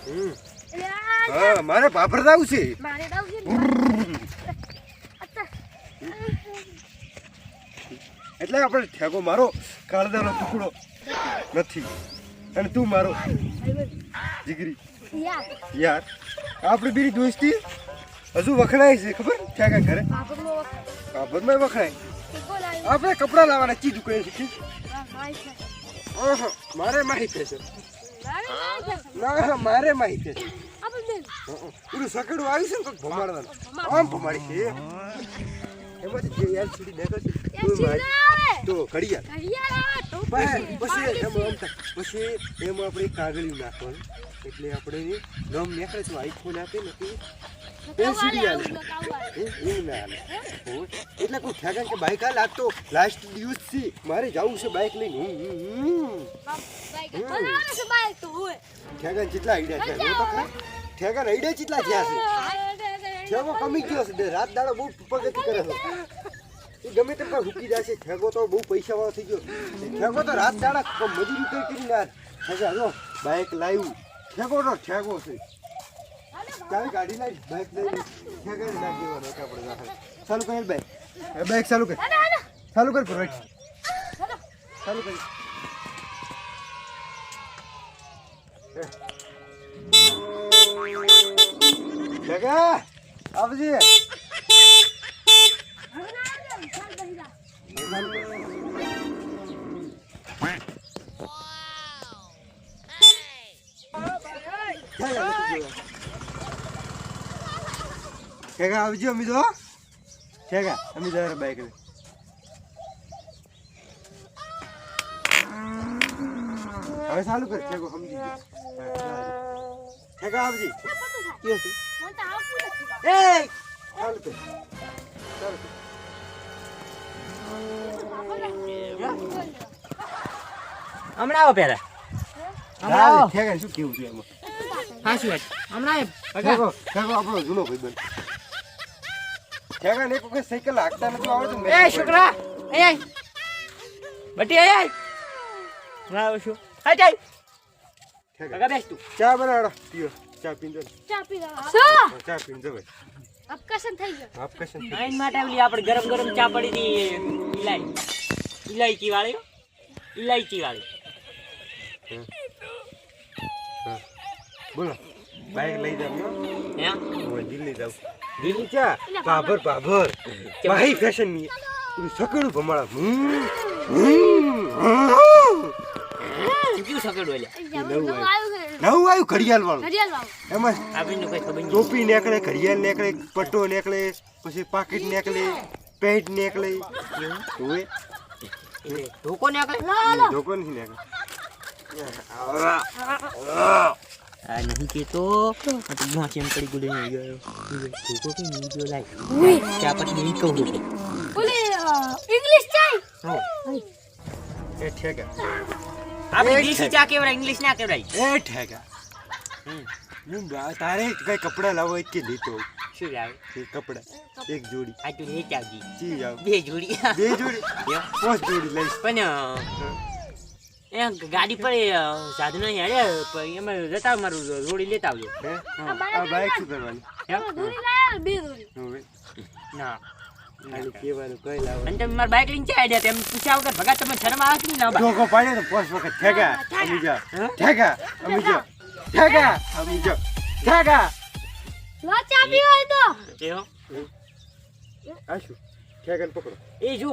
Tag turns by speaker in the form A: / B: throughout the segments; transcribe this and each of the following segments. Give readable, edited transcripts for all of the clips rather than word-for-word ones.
A: હા મારે પાપડ દાવ છે
B: મારે દાવ છે
A: એટલે આપણે ઠેકો મારો કાળદાનો ટુકડો નથી અને તું મારો જીગરી યાર આપણી બીરી દોસ્તી હજુ વખણાય છે ખબર ઠેકા ઘરે કાબરમાં વખણાય આપણે કપડાં લાવવાના ચીજ દુકાન શીખી મારે માહિતી છે ના મારે માહિતી છે પૂરું સકેડું આવ્યું છે ને તો ભમાડવાનું આમ ભમાડી છે એમાંથી જે યાર છૂટી નીકળશે તો ઘડિયાળ પછી એમાં આપણે કાગળિયું નાખવાનું એટલે આપણે ગમ નીકળે તો આઈફોન આપે ને એલસીડી આવે એવું ના હાલે એટલે કોઈ ઠેકાણ કે બાઇક હાલ આ તો લાસ્ટ દિવસ છે મારે જવું છે બાઇક લઈને ઠેકાણ કેટલા આઈડિયા છે ઠેકાણ આઈડિયા કેટલા થયા છે ઠેકો કમી ગયો છે રાત દાડો બહુ પ્રગતિ કરે છે એ ગમે તેમ પણ રૂકી જશે ઠેકો તો બહુ પૈસાવાળો થઈ ગયો ઠેકો તો રાત દાડા મજૂરી કરીને હાલો બાઇક લાવ્યું ઠેકો તો ઠેકો છે ચાવી ગાડી લાવી બાઇક લઈ ઠેકાને નાખી દેવાનો આપણે ચાલુ કર બાઇક ચાલુ કર ફરવાડ ચાલુ કરી ઠેકા આવજે ઠેકા આવજો અમી તો ઠેકા અમી જરા બાઈક લઈ હવે ચાલુ કર ઠેકો સમજી ઠેકા આવજી કે છે એ ચાલુ કર
C: હમણાં આવો પહેલા
A: ઠેકા શું કેવું છે એમાં
C: હાસી વાત હમણાં
A: ઠેકો આપણો જૂનો ભાઈબંધ ઠેકા ને એક વખત સાયકલ હાંકતા નથી આવડતું
C: એ છોકરા એ બટી એ ના આવું છું હા ચાલ
A: ઠેકા
C: બેસ તું
A: ચા બનાવડો પીઓ ચા પીને
B: ચા પી
A: ચા પીને જવાય
B: આપકશન થઈ ગયો
A: આપકશન
C: આઈન માટે ઓલી આપણે ગરમ ગરમ ચા પડી હતી ઇલાયચી વાળી
A: બોલો બાઈક લઈ જાવ
C: હે
A: દિલ્હી જાવ દિલ્હી ચા પાભર ભાઈ ફેશન ની સકડું ભમાડા
C: ક્યું સકડો લે
A: નવું આવ્યું ઘડિયાળ વાળું એમાં
C: આપીને કઈ ખબર નહીં
A: ટોપી નીકળે ઘડિયાળ નીકળે પટ્ટો નીકળે પછી પાકીટ નીકળે પેન્ટ નીકળે હોય
C: ધોકો ને આકલે
A: ધોકો નથી નીકળે
C: આ નહીં કેતો તો મોચી એમ પડી ગુડે નહીં ગયો ધોકો કે નહીં ગયો લાઈ ચા પછી નહીં કહું
B: બોલે ઇંગ્લિશ ચાય
A: એ ઠેકા
C: આપણે દેશી ચા કેવડા ઇંગ્લિશ ના કેવડાય
A: એ ઠેકા તારે કઈ કપડા લાવો કે લીધો
C: શું લાવે
A: કપડા એક જોડી
C: આ તો લેટ આવજી
A: ચી આવ
C: બે જોડી
A: 5 જોડી લઈશ
C: પણ એ ગાડી પર સાધનો હેડે એમાં જતા મારું જોડી લેતા આવજો
A: આ બાઈક શું કરવાની
B: દોરી લાયા બે દોરી
A: હવે
C: ના
A: ખાલી કેવાનું કઈ લાવો
C: અને તમે મારા બાઈક લઈને ચાલ્યા ગયા તેમ પૂછ્યા વગર ભગા તમે શરમ આવે કે નહીં લાવવા
A: ધોકો પાડ્યો તો 5 વખત ઠેકા અમી જા ઠેકા અમી જા ઠેકા અમી જા ઠેકા
B: લો ચા પીવો હોય તો
C: એવો
A: આશુ ઠેકાને પકડો
C: એ જો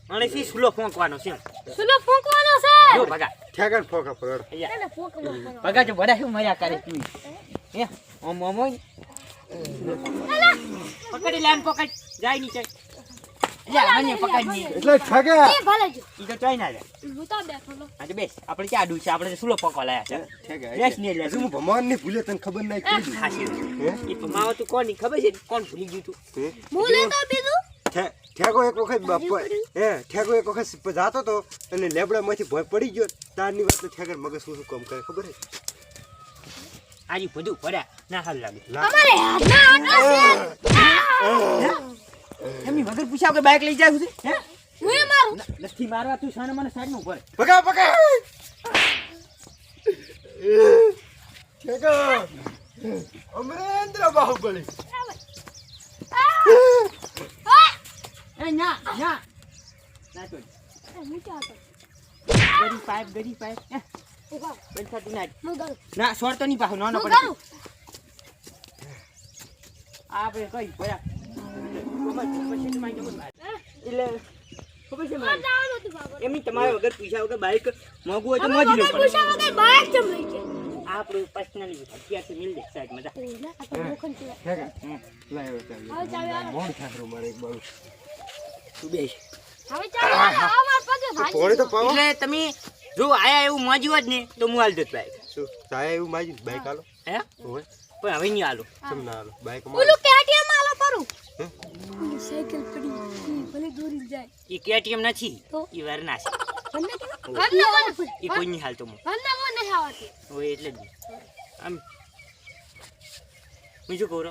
C: મને સી સુલો ફોંકવાનો છે
B: સુલો ફૂંકવાનો છે
C: જો ભગા
A: ઠેકાને ફોકા પકડો
B: એને ફૂંકવાનો
C: ભગા જો બડા શું મજા કરે તું હે ઓમ ઓમ પકડી લાન પકડ જાય નીચે યા મને પકડ ની
A: એટલે ઠેકા
B: એ ભલે જો
C: ઈ તો ચાઈ ના લે
B: હું તો બેઠો લો
C: આજે બેસ આપણે ક્યાં આડું છે આપણે સુલો ફોંકવા લાયા છે
A: ઠેકા
C: બેસ ને લે
A: હજુ હું ભગવાન ને ભૂલે તને ખબર નહીં કીધું
C: હાસી
A: હે
C: ઈ પમાવ તું કોની ખબર છે કોણ ભૂલી ગયું તું
B: હું લેતો બીજું
A: ઠેકો એક વખત ઠેકો એક વખત જાતો તો અને લેબડામાંથી ભય પડી ગયો તારની વાત ઠેકર મગજ શું કામ કરે ખબર હે
C: આજે બધું પડ્યા ના હાલ લાગે
B: અમારે હાથના આટલા
C: એમની વગર પૂછ્યા કે બાઈક લઈ જાય છે હે
B: હું એ મારું
C: નથી મારવા તું સાને મને સાઈડ નું પડે
A: પકા ઠેકા અમરેન્દ્ર બાહુબલી
C: એ ના ના ના તો
B: મીઠા હતો
C: ગરી પાઇપ
B: ઉભા
C: બંધ થતું ના
B: હું કરું
C: ના સોર તો નહીં પાછો નો
B: હું
C: પડે
B: કરું
C: આપણે કઈ ભયા એટલે ખબર છે મારે
B: જવાનું હતું બાબા
C: એમની તમારા વગર પૈસા વગર બાઈક મોંઘું હોય તો મોજી લો
B: પૂછા વગર બાઇક ચમ લઈ છે
C: આપણું પર્સનલી અત્યારથી મિલ દે સાઈડ મજા
B: ઓલા આ તો લોખંડ છે
A: ઠેકા લાયો ચાવી
B: હવે ચાવી આલો.
A: મોણ થારું મારે એક બાળું
C: તું બેસ
B: હવે ચાલો અમાર પગે ભાજી
A: થોડી તો પાવો
C: એટલે તમે જો આયા એવું મોજી હોત ને તો હું હાલ દઉં બાઈક
A: શું સાયા એવું માજી બાઈક આલો
C: હે
A: ઓય
C: પણ હવે નહીં હાલો
A: કેમ ના આલો બાઈક
B: ઓલું કેટીએમ આલો પરું
A: હે?
B: ઓલી સાયકલ પડી ઈ ભલે દોરી જાય
C: એ કેટીએમ નથી
B: તો?
C: એ વરના છે
B: ભલે કે ભલે
C: એ કોઈ નહીં હાલતો હું
B: ભલે મો નહીં આવતી
C: હોય એટલે જ આમ હું શું કહું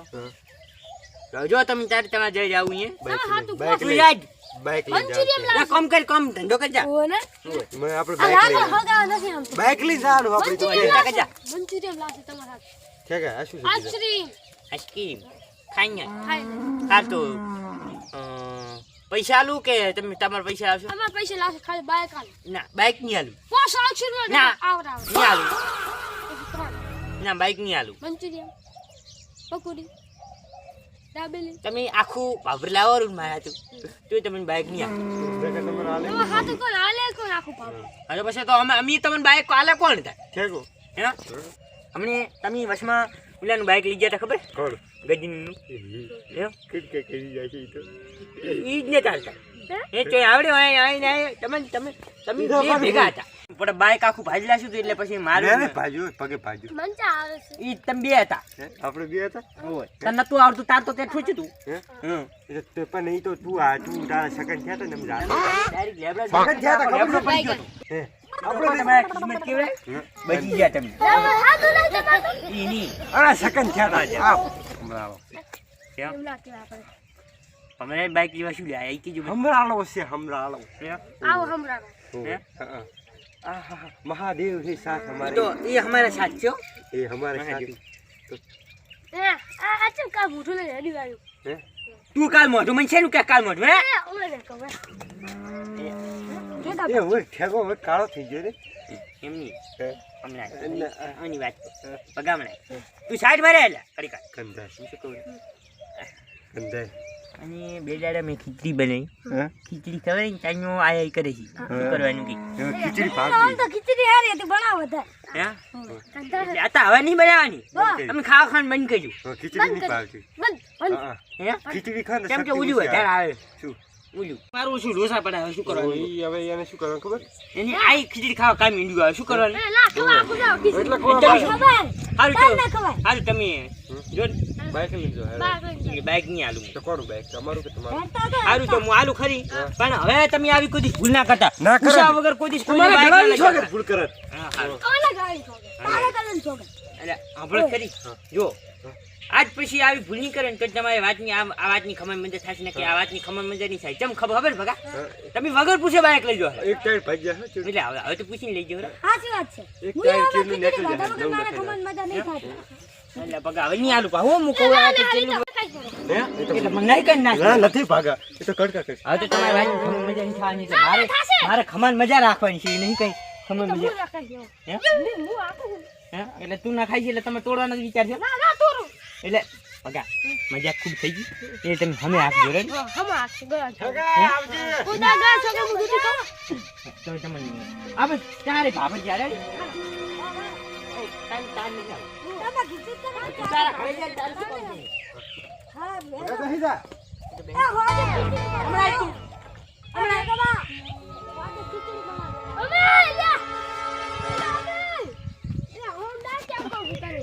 A: હા
C: જો તમે તારે તમારે જઈ જાવ અહીંયા
A: બાઈક
C: તું
A: લઈ
C: યાદ
A: બાઈક લઈ
B: મંચુરિયન
A: જાવ
C: ના કમ કર કમ ધંધો કર જા
B: ઓ ને
A: મને આપણે
B: આ
A: બાઈક
B: લાગે
A: લઈ
B: હગા નથી આમ તો
A: બાઈક લઈ જવાનું આપણે તો
C: મંચુરિયન કર જા
B: મંચુરિયન લાગે તમારા હાથ
A: ઠેકા આ શું છે
B: આઈસ્ક્રીમ
C: આઈસ્ક્રીમ ખાઈને
B: ખાઈ લે
C: હા તો પૈસા આલું કે તમે તમારા પૈસા આવશો
B: અમાર પૈસા લાગે ખાલી બાઈક આલો
C: ના બાઈક નહીં આલું
B: પોસ આઈસ્ક્રીમ
C: ના.
B: આવરા
C: નહીં આલું ના બાઈક નહીં આલું
B: મંચુરિયન પકોડી દાબેલી
C: તમે આખું ભાભર લાવો રૂમ મારા તું તો તમને બાઈક નહીં આલું
A: ઠેકા તમારે આલે
B: તમારા હાથ કોણ હાલે કોણ આખું પાપ
C: હવે પછી તો અમે તમને બાઈક આલે કોણ થાય
A: ઠેકો
C: હે અમને તમે વસમાં ઓલાનું બાઈક લઈ ગયા હતા ખબર
A: કોણ
C: ગજનીનું એમ
A: કે કરી જાય છે ઈ તો
C: ઈ જ ને ચાલતા એ તો આવડે આવીને તમે તમે તમે બે ભેગા હતા પણ બાઈક આખું ભાજી લાશું એટલે પછી
A: મેં
C: મારું
A: ભાજ્યો પગે ભાજ્યો
B: મંચા આવે છે
C: ઈ તમે બે હતા
A: હે આપણે બે હતા
C: તને નતું આવડતું તાર તો તે ઠોચ્યું તું
A: હે
C: હમ
A: એટલે તે પણ નહીં તો તું તારા સગન થયા હતા ને એમ જાતો
C: ડાયરેક્ટ લેબડા
A: સગન થયા હતા ખબર
C: પડી ગયો
A: હે
C: આપણે તમારા કિસ્મત કેવડે બચી ગયા તમે
B: હાથ ઉલાઈ જતા
C: ઈ ની
A: અરે સગન થયા હતા આવ હમણાં
C: કેમ
B: એમ ના કેવા પડે
C: અમે બાઈક લેવા શું લ્યા ઈ કીધું
A: હમણાં આલો છે હમણાં આલો
B: આવો હમણાં
C: હે?
A: આહા મહાદેવ છે સાથ હમારે
C: તો એ હમારા સાથ છો
A: એ હમારે
C: મહાદેવ.
A: સાથી
B: એ આ ચમ કા ભૂઠું ને રેડી વાળું
A: હે
C: તું કાલ મોઢું મને છે નું કે કાલ મોઢું હે
B: એ ઓલે ખબર
A: એ હવે ઠેકો હવે કાળો થઈ ગયો રે
C: એમની
A: હે
C: હમણાં આની વાત પગામણા તું સાઈડ મારે એટલે કરી કાઢ
A: કંધાય
C: શું કહું
A: કંધાય
C: અને બે દાડા મેં ખીચડી બનાવી
A: હા
C: ખીચડી ખબર ને તાઈનો આયા કરે છે શું કરવાનું કઈ
A: હવે ખીચડી
B: આમ
A: ભાગી
B: તો ખીચડી હારી હતી બનાવો હતા
C: હે
B: કંટાળે
C: આ તો હવે નહીં બનાવવાની
A: બંધ
C: તમે ખાવા ખાવાનું બંધ કરજો
A: ખીચડી નહીં ભાવતી
B: બંધ
A: હા
C: હે
A: ખીચડી ખા ને
C: કેમ કે
A: શક્તિ
C: ઉલ્યું
A: ઓછી
C: વધારે આવે
A: શું
C: ઉલ્યું મારું શું ઢોસા પડાવે શું કરવાનું
A: ઈ હવે એને શું કરવાનું ખબર
C: એની આઈ ખીચડી ખાવા કામ ઈંડ્યું આવે શું કરવાનું
B: એ લા ખવા ખુદા
A: એટલે
C: તમે
A: કોણ
B: ખબર
C: હારું
B: તમને ખબર
C: હારું તમે જો
A: બાઈક લઈ જો
B: બાર કરી
C: બાઈક નહીં આલું
A: તો કોણ બાઈક તમારું કે તમારું
B: હેડતા તો
C: હારું તો હું આલુ ખરી પણ હવે તમે આવી કોઈ દી ભૂલ ના કરતા
A: ના કરો.
C: પૂછ્યા વગર કોઈ દી કોઈ
A: તમારે
C: બાઈક ના
A: ઘણાની
C: લઈ
A: છોકરી
C: જતા.
A: ભૂલ કરત
C: હા, હારું.
B: ઓલા ગાડી છોકર તારે કલન છોકર
C: એટલે આપણે ખરી જો આજ પછી આવી ભૂલ નહીં કરે ને તો તમારી વાતની આ વાતની ખબર મંજર થશે ને કે આ વાતની ખબર મંજર નહીં થાય ચમ ખબર ભગા તમે વગર પૂછે બાઈક લઈ જાઓ
A: એક ટાઈમ ભાગ્યા હે ચીડ.
C: એટલે હવે તો પૂછીને લઈ જાઓ
B: સાચી વાત છે
A: એક
B: હું
A: ટાઈમ
B: એવા
A: ચીડનું
B: ખીચડી
A: નેકળી
B: ખાધા
A: જાય,
B: વગર
A: નવું
B: મારે
A: લખાઈ
B: ખમણ મજા નહીં થાય
C: એટલે પગા હવે નહીં આલું પા હું મૂકું આ તો છેલ્લું
A: હે એ તો
C: એટલે મને નહીં કરી નાખ
A: ના નથી ભાગા એ તો કડકા કરી
C: હવે તો તમારી વાતની ખબર મજા નહીં થવાની છે મારે ખમાન મજા રાખવાની છે એ નહીં કઈ ખમણ મજા
B: હું રખાઈ ગયો
C: હે
B: હું આખું
C: હે એટલે તું ના ખાઈ છે એટલે તમે તોડવાનો જ વિચાર છે
B: ના તોરું
C: એટલે પગા મજા ખૂબ થઈ ગઈ એ તમે હમે આપજો રે
B: હમ આખી ગયા છો
A: ઠેકા આવજે
B: ખુદા ગયા છો કે હું દૂધી કહું
C: તમે તમને આપણે ચારે ભાભર જ્યારે
B: તમે ખીચડી તો ના
C: તારા ઘરે જાય તારે શું કામ છે?
B: હા મે
A: હવે બેસી જા
B: એ હોજે ખીચડી હમણાં હમણાં કબા હોજે ખીચડી બના અમે યા એ હોન્ડા કેમ કહું તારે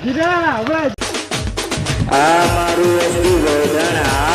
A: દીદા હવે
C: આ મારું એસટી ગોધણા